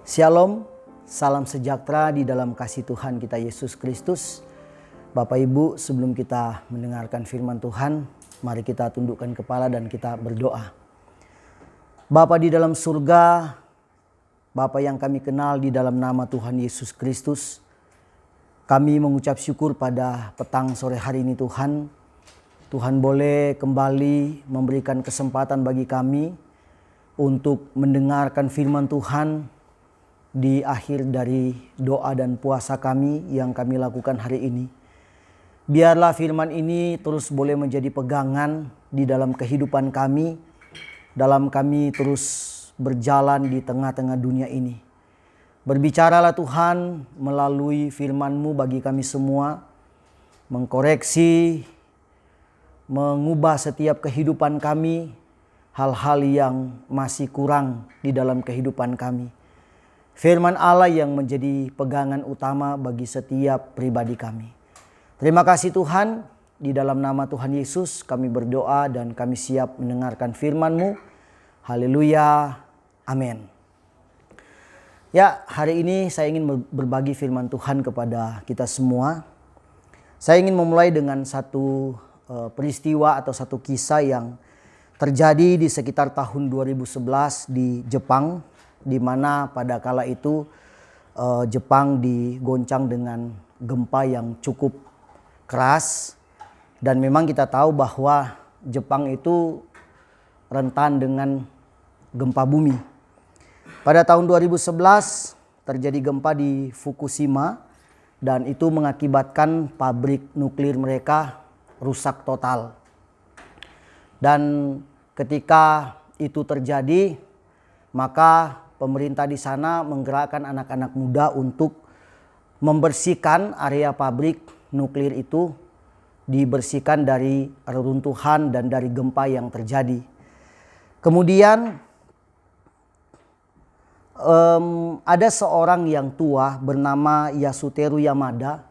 Shalom, salam sejahtera di dalam kasih Tuhan kita Yesus Kristus. Bapak Ibu, sebelum kita mendengarkan firman Tuhan, mari kita tundukkan kepala dan kita berdoa. Bapa di dalam surga, Bapa yang kami kenal di dalam nama Tuhan Yesus Kristus, kami mengucap syukur pada petang sore hari ini Tuhan. Tuhan boleh kembali memberikan kesempatan bagi kami untuk mendengarkan firman Tuhan di akhir dari doa dan puasa kami yang kami lakukan hari ini. Biarlah firman ini terus boleh menjadi pegangan di dalam kehidupan kami, dalam kami terus berjalan di tengah-tengah dunia ini. Berbicaralah Tuhan melalui firman-Mu bagi kami semua, mengkoreksi, mengubah setiap kehidupan kami, hal-hal yang masih kurang di dalam kehidupan kami. Firman Allah yang menjadi pegangan utama bagi setiap pribadi kami. Terima kasih Tuhan, di dalam nama Tuhan Yesus kami berdoa dan kami siap mendengarkan firman-Mu. Haleluya, amin. Ya, hari ini saya ingin berbagi firman Tuhan kepada kita semua. Saya ingin memulai dengan satu peristiwa atau satu kisah yang terjadi di sekitar tahun 2011 di Jepang, di mana pada kala itu Jepang digoncang dengan gempa yang cukup keras, dan memang kita tahu bahwa Jepang itu rentan dengan gempa bumi. Pada tahun 2011 terjadi gempa di Fukushima dan itu mengakibatkan pabrik nuklir mereka rusak total. Dan ketika itu terjadi, maka pemerintah di sana menggerakkan anak-anak muda untuk membersihkan area pabrik nuklir itu, dibersihkan dari reruntuhan dan dari gempa yang terjadi. Kemudian ada seorang yang tua bernama Yasuteru Yamada.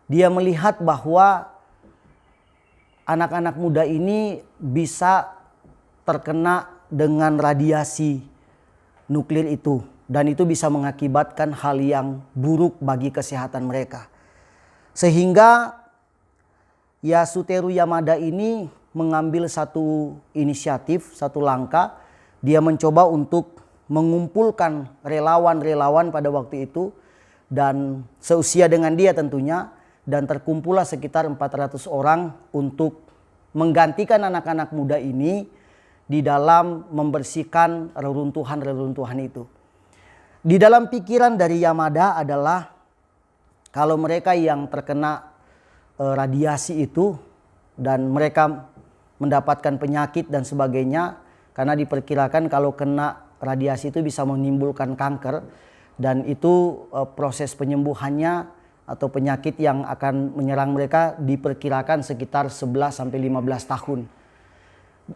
Dia melihat bahwa anak-anak muda ini bisa terkena dengan radiasi nuklir itu, dan itu bisa mengakibatkan hal yang buruk bagi kesehatan mereka. Sehingga Yasuteru Yamada ini mengambil satu inisiatif, satu langkah. Dia mencoba untuk mengumpulkan relawan-relawan pada waktu itu dan seusia dengan dia tentunya, dan terkumpullah sekitar 400 orang untuk menggantikan anak-anak muda ini di dalam membersihkan reruntuhan-reruntuhan itu. Di dalam pikiran dari Yamada adalah kalau mereka yang terkena radiasi itu dan mereka mendapatkan penyakit dan sebagainya, karena diperkirakan kalau kena radiasi itu bisa menimbulkan kanker, dan itu proses penyembuhannya atau penyakit yang akan menyerang mereka diperkirakan sekitar 11 sampai 15 tahun.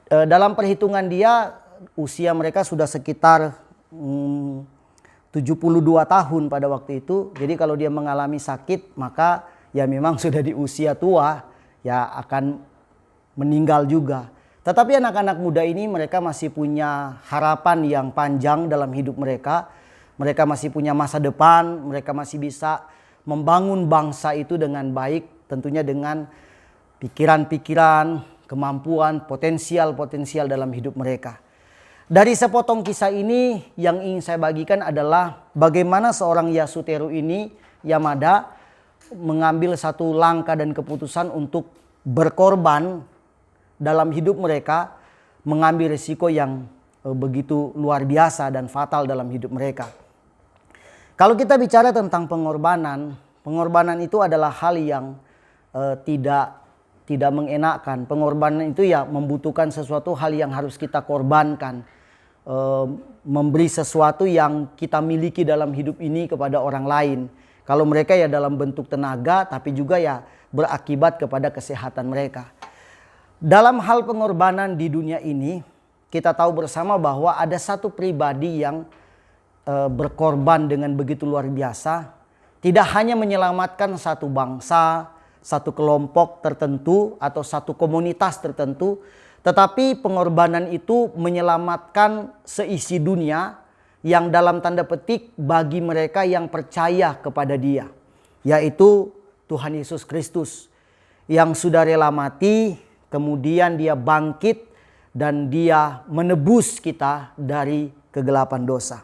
Dalam perhitungan dia, usia mereka sudah sekitar 72 tahun pada waktu itu. Jadi kalau dia mengalami sakit, maka ya memang sudah di usia tua, ya akan meninggal juga. Tetapi anak-anak muda ini mereka masih punya harapan yang panjang dalam hidup mereka. Mereka masih punya masa depan, mereka masih bisa membangun bangsa itu dengan baik, tentunya dengan pikiran-pikiran, kemampuan, potensial-potensial dalam hidup mereka. Dari sepotong kisah ini yang ingin saya bagikan adalah bagaimana seorang Yasuteru ini, Yamada, mengambil satu langkah dan keputusan untuk berkorban dalam hidup mereka, mengambil risiko yang begitu luar biasa dan fatal dalam hidup mereka. Kalau kita bicara tentang pengorbanan itu adalah hal yang tidak mengenakan. Pengorbanan itu ya membutuhkan sesuatu hal yang harus kita korbankan. Memberi sesuatu yang kita miliki dalam hidup ini kepada orang lain. Kalau mereka ya dalam bentuk tenaga, tapi juga ya berakibat kepada kesehatan mereka. Dalam hal pengorbanan di dunia ini, kita tahu bersama bahwa ada satu pribadi yang berkorban dengan begitu luar biasa. Tidak hanya menyelamatkan satu bangsa, satu kelompok tertentu atau satu komunitas tertentu, tetapi pengorbanan itu menyelamatkan seisi dunia yang dalam tanda petik bagi mereka yang percaya kepada Dia, yaitu Tuhan Yesus Kristus yang sudah rela mati, kemudian Dia bangkit dan Dia menebus kita dari kegelapan dosa.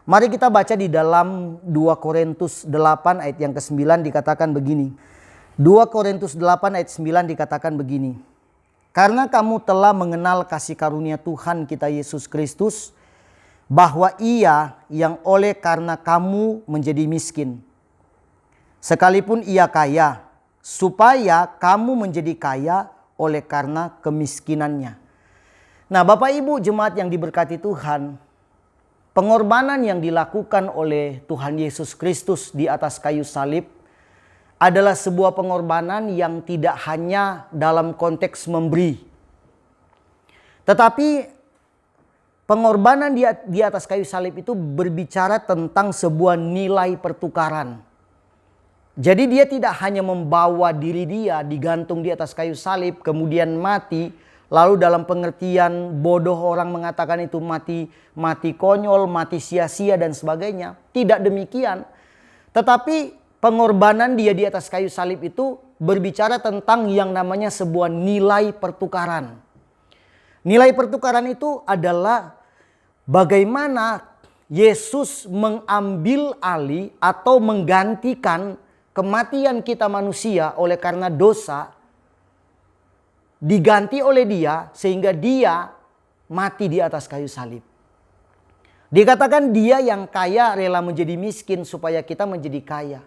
Mari kita baca di dalam 2 Korintus 8 ayat yang ke-9 dikatakan begini. 2 Korintus 8 ayat 9 dikatakan begini. Karena kamu telah mengenal kasih karunia Tuhan kita Yesus Kristus, bahwa Ia yang oleh karena kamu menjadi miskin, sekalipun Ia kaya, supaya kamu menjadi kaya oleh karena kemiskinannya. Nah, Bapak Ibu jemaat yang diberkati Tuhan, pengorbanan yang dilakukan oleh Tuhan Yesus Kristus di atas kayu salib adalah sebuah pengorbanan yang tidak hanya dalam konteks memberi, tetapi pengorbanan di atas kayu salib itu berbicara tentang sebuah nilai pertukaran. Jadi Dia tidak hanya membawa diri Dia digantung di atas kayu salib kemudian mati, lalu dalam pengertian bodoh orang mengatakan itu mati konyol, mati sia-sia dan sebagainya. Tidak demikian. Tetapi pengorbanan Dia di atas kayu salib itu berbicara tentang yang namanya sebuah nilai pertukaran. Nilai pertukaran itu adalah bagaimana Yesus mengambil alih atau menggantikan kematian kita manusia oleh karena dosa, diganti oleh Dia sehingga Dia mati di atas kayu salib. Dikatakan Dia yang kaya rela menjadi miskin supaya kita menjadi kaya.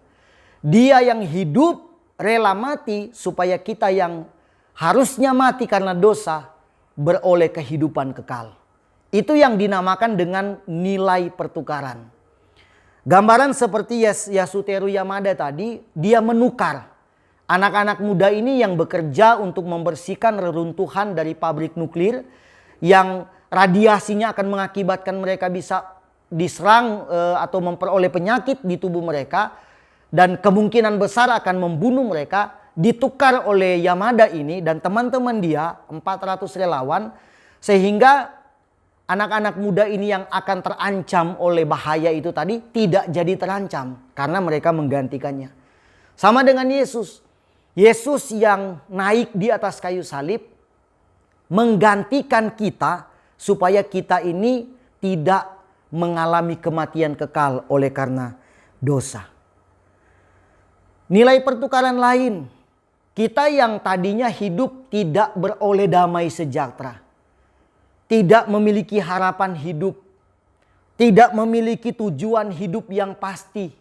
Dia yang hidup rela mati supaya kita yang harusnya mati karena dosa beroleh kehidupan kekal. Itu yang dinamakan dengan nilai pertukaran. Gambaran seperti Yasuteru Yamada tadi, dia menukar anak-anak muda ini yang bekerja untuk membersihkan reruntuhan dari pabrik nuklir yang radiasinya akan mengakibatkan mereka bisa diserang atau memperoleh penyakit di tubuh mereka dan kemungkinan besar akan membunuh mereka, ditukar oleh Yamada ini dan teman-teman dia 400 relawan, sehingga anak-anak muda ini yang akan terancam oleh bahaya itu tadi tidak jadi terancam karena mereka menggantikannya. Sama dengan Yesus. Yesus yang naik di atas kayu salib menggantikan kita supaya kita ini tidak mengalami kematian kekal oleh karena dosa. Nilai pertukaran lain, kita yang tadinya hidup tidak beroleh damai sejahtera, tidak memiliki harapan hidup, tidak memiliki tujuan hidup yang pasti,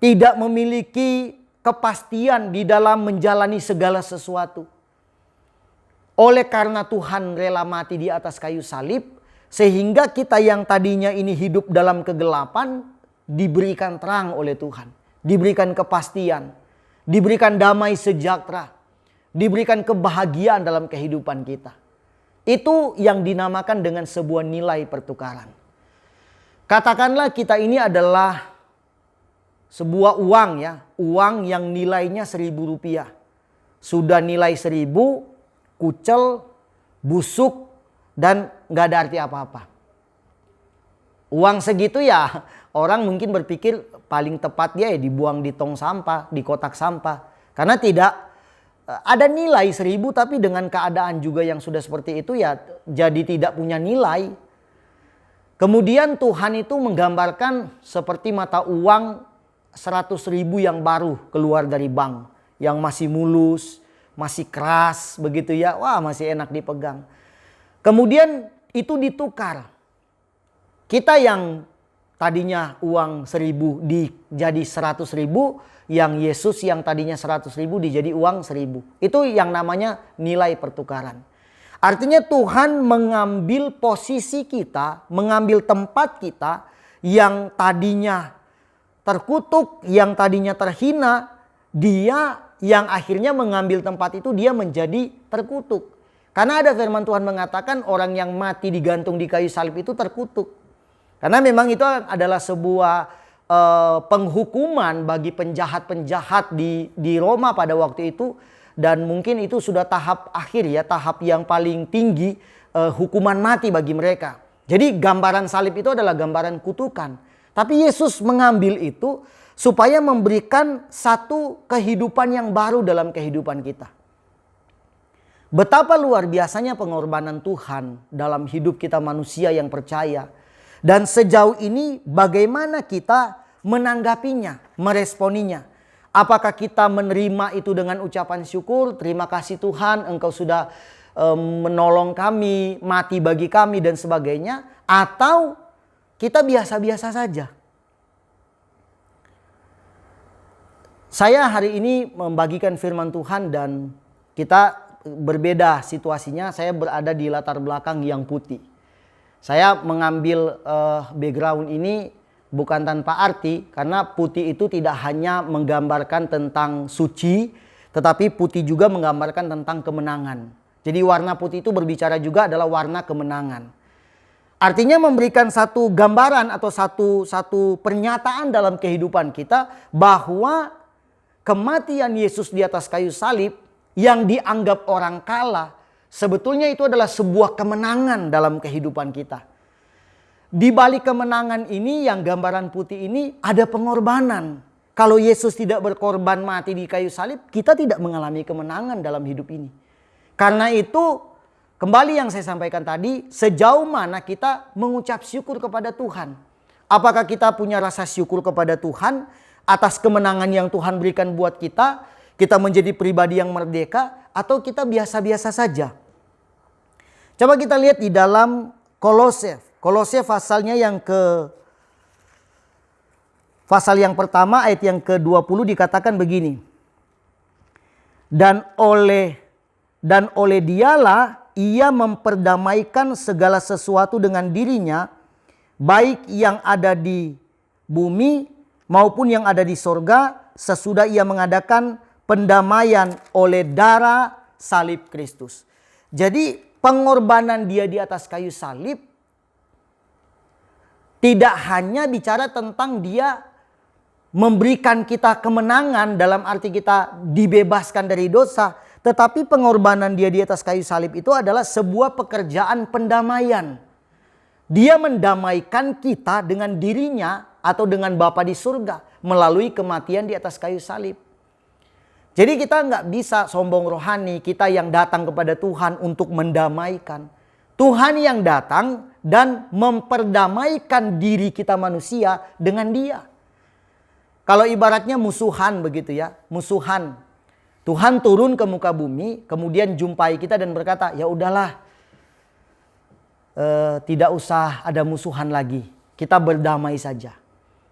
tidak memiliki kepastian di dalam menjalani segala sesuatu. Oleh karena Tuhan rela mati di atas kayu salib, sehingga kita yang tadinya ini hidup dalam kegelapan diberikan terang oleh Tuhan, diberikan kepastian, diberikan damai sejahtera, diberikan kebahagiaan dalam kehidupan kita. Itu yang dinamakan dengan sebuah nilai pertukaran. Katakanlah kita ini adalah sebuah uang ya, uang yang nilainya Rp1.000. Sudah nilai 1.000, kucel, busuk, dan gak ada arti apa-apa. Uang segitu ya orang mungkin berpikir paling tepat dia ya dibuang di tong sampah, di kotak sampah. Karena tidak ada nilai 1.000 tapi dengan keadaan juga yang sudah seperti itu ya jadi tidak punya nilai. Kemudian Tuhan itu menggambarkan seperti mata uang 100.000 yang baru keluar dari bank. Yang masih mulus, masih keras begitu ya. Wah, masih enak dipegang. Kemudian itu ditukar. Kita yang tadinya uang 1.000 jadi 100.000, yang Yesus yang tadinya 100.000 dijadi uang 1.000. Itu yang namanya nilai pertukaran. Artinya Tuhan mengambil posisi kita, mengambil tempat kita yang tadinya terkutuk, yang tadinya terhina, dia yang akhirnya mengambil tempat itu dia menjadi terkutuk. Karena ada firman Tuhan mengatakan orang yang mati digantung di kayu salib itu terkutuk. Karena memang itu adalah sebuah penghukuman bagi penjahat-penjahat di Roma pada waktu itu. Dan mungkin itu sudah tahap akhir ya, tahap yang paling tinggi hukuman mati bagi mereka. Jadi gambaran salib itu adalah gambaran kutukan. Tapi Yesus mengambil itu supaya memberikan satu kehidupan yang baru dalam kehidupan kita. Betapa luar biasanya pengorbanan Tuhan dalam hidup kita manusia yang percaya. Dan sejauh ini bagaimana kita menanggapinya, meresponinya. Apakah kita menerima itu dengan ucapan syukur, terima kasih Tuhan Engkau sudah menolong kami, mati bagi kami dan sebagainya. Atau kita biasa-biasa saja. Saya hari ini membagikan firman Tuhan dan kita berbeda situasinya. Saya berada di latar belakang yang putih. Saya mengambil background ini bukan tanpa arti, karena putih itu tidak hanya menggambarkan tentang suci, tetapi putih juga menggambarkan tentang kemenangan. Jadi warna putih itu berbicara juga adalah warna kemenangan. Artinya memberikan satu gambaran atau satu pernyataan dalam kehidupan kita bahwa kematian Yesus di atas kayu salib yang dianggap orang kalah, sebetulnya itu adalah sebuah kemenangan dalam kehidupan kita. Di balik kemenangan ini, yang gambaran putih ini, ada pengorbanan. Kalau Yesus tidak berkorban mati di kayu salib, kita tidak mengalami kemenangan dalam hidup ini. Karena itu, kembali yang saya sampaikan tadi, sejauh mana kita mengucap syukur kepada Tuhan. Apakah kita punya rasa syukur kepada Tuhan atas kemenangan yang Tuhan berikan buat kita, kita menjadi pribadi yang merdeka, atau kita biasa-biasa saja? Coba kita lihat di dalam Kolose. Kolose pasalnya pasal yang pertama ayat yang ke-20 dikatakan begini. Dan oleh dialah ia memperdamaikan segala sesuatu dengan dirinya, baik yang ada di bumi maupun yang ada di sorga, sesudah ia mengadakan pendamaian oleh darah salib Kristus. Jadi pengorbanan dia di atas kayu salib tidak hanya bicara tentang dia memberikan kita kemenangan dalam arti kita dibebaskan dari dosa, tetapi pengorbanan dia di atas kayu salib itu adalah sebuah pekerjaan pendamaian. Dia mendamaikan kita dengan dirinya atau dengan Bapa di surga melalui kematian di atas kayu salib. Jadi kita nggak bisa sombong rohani, kita yang datang kepada Tuhan untuk mendamaikan. Tuhan yang datang dan memperdamaikan diri kita manusia dengan Dia. Kalau ibaratnya musuhan begitu ya, musuhan. Tuhan turun ke muka bumi, kemudian jumpai kita dan berkata, ya udahlah, tidak usah ada musuhan lagi, kita berdamai saja.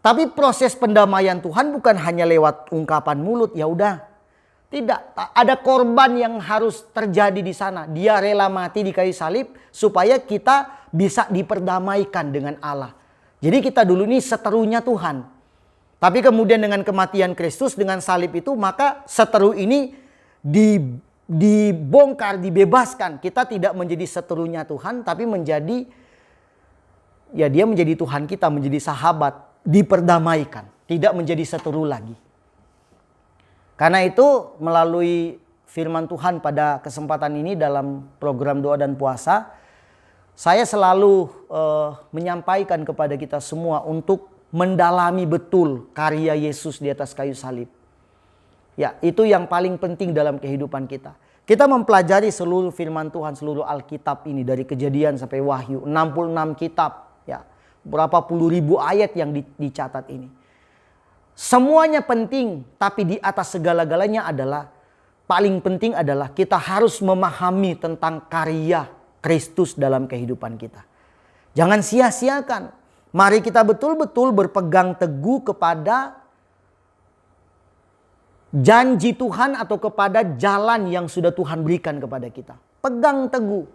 Tapi proses pendamaian Tuhan bukan hanya lewat ungkapan mulut, ya udah. Tidak, ada korban yang harus terjadi di sana. Dia rela mati di kayu salib supaya kita bisa diperdamaikan dengan Allah. Jadi kita dulu ini seterunya Tuhan. Tapi kemudian dengan kematian Kristus, dengan salib itu, maka seteru ini dibongkar, dibebaskan. Kita tidak menjadi seterunya Tuhan, tapi menjadi, ya dia menjadi Tuhan kita, menjadi sahabat. Diperdamaikan, tidak menjadi seteru lagi. Karena itu melalui firman Tuhan pada kesempatan ini dalam program doa dan puasa, saya selalu menyampaikan kepada kita semua untuk mendalami betul karya Yesus di atas kayu salib. Ya, itu yang paling penting dalam kehidupan kita. Kita mempelajari seluruh firman Tuhan, seluruh Alkitab ini dari Kejadian sampai Wahyu, 66 kitab, ya. Berapa puluh ribu ayat yang dicatat ini. Semuanya penting, tapi di atas segala-galanya adalah, paling penting adalah kita harus memahami tentang karya Kristus dalam kehidupan kita. Jangan sia-siakan. Mari kita betul-betul berpegang teguh kepada janji Tuhan atau kepada jalan yang sudah Tuhan berikan kepada kita. Pegang teguh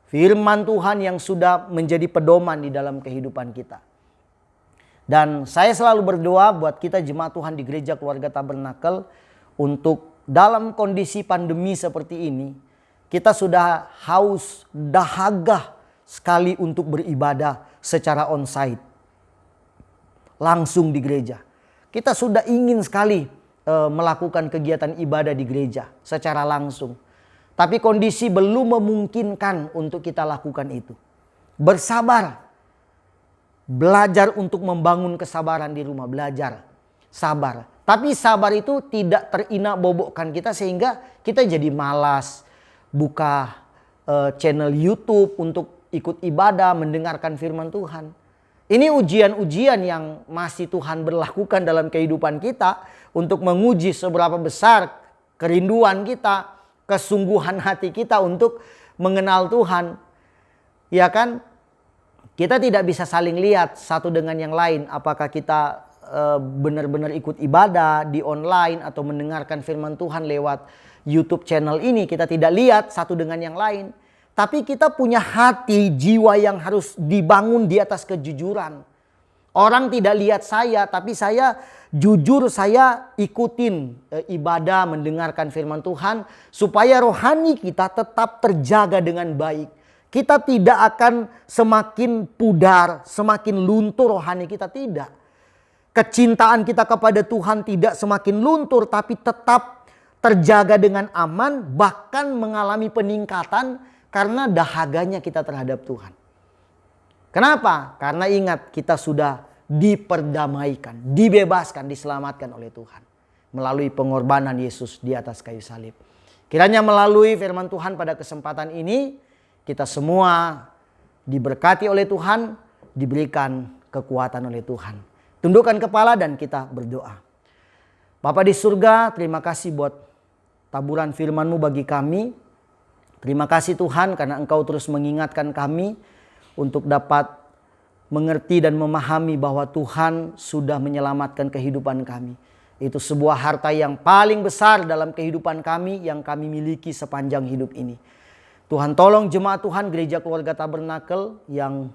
firman Tuhan yang sudah menjadi pedoman di dalam kehidupan kita. Dan saya selalu berdoa buat kita jemaat Tuhan di Gereja Keluarga Tabernakel, untuk dalam kondisi pandemi seperti ini, kita sudah haus, dahaga sekali untuk beribadah secara onsite. Langsung di gereja. Kita sudah ingin sekali melakukan kegiatan ibadah di gereja secara langsung. Tapi kondisi belum memungkinkan untuk kita lakukan itu. Bersabar. belajar untuk membangun kesabaran di rumah, belajar sabar. Tapi sabar itu tidak bobokkan kita sehingga kita jadi malas buka channel YouTube untuk ikut ibadah, mendengarkan firman Tuhan. Ini ujian-ujian yang masih Tuhan berlakukan dalam kehidupan kita untuk menguji seberapa besar kerinduan kita, kesungguhan hati kita untuk mengenal Tuhan. Ya kan? Kita tidak bisa saling lihat satu dengan yang lain. Apakah kita benar-benar ikut ibadah di online atau mendengarkan firman Tuhan lewat YouTube channel ini. Kita tidak lihat satu dengan yang lain. Tapi kita punya hati, jiwa yang harus dibangun di atas kejujuran. Orang tidak lihat saya, tapi saya jujur, saya ikutin ibadah, mendengarkan firman Tuhan. Supaya rohani kita tetap terjaga dengan baik. Kita tidak akan semakin pudar, semakin luntur rohani kita, tidak. Kecintaan kita kepada Tuhan tidak semakin luntur, tapi tetap terjaga dengan aman, bahkan mengalami peningkatan karena dahaganya kita terhadap Tuhan. Kenapa? Karena ingat, kita sudah diperdamaikan, dibebaskan, diselamatkan oleh Tuhan melalui pengorbanan Yesus di atas kayu salib. Kiranya melalui firman Tuhan pada kesempatan ini, kita semua diberkati oleh Tuhan, diberikan kekuatan oleh Tuhan. Tundukkan kepala dan kita berdoa. Bapa di surga, terima kasih buat taburan firman-Mu bagi kami. Terima kasih Tuhan karena Engkau terus mengingatkan kami untuk dapat mengerti dan memahami bahwa Tuhan sudah menyelamatkan kehidupan kami. Itu sebuah harta yang paling besar dalam kehidupan kami yang kami miliki sepanjang hidup ini. Tuhan tolong jemaat Tuhan Gereja Keluarga Tabernakel yang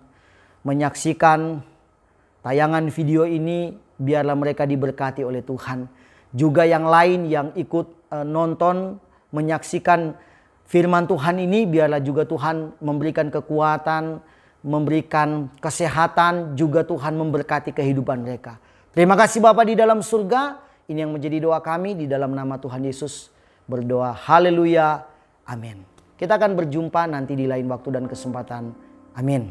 menyaksikan tayangan video ini, biarlah mereka diberkati oleh Tuhan. Juga yang lain yang ikut nonton, menyaksikan firman Tuhan ini, biarlah juga Tuhan memberikan kekuatan, memberikan kesehatan, juga Tuhan memberkati kehidupan mereka. Terima kasih Bapa di dalam surga, ini yang menjadi doa kami di dalam nama Tuhan Yesus. Berdoa, haleluya, amin. Kita akan berjumpa nanti di lain waktu dan kesempatan. Amin.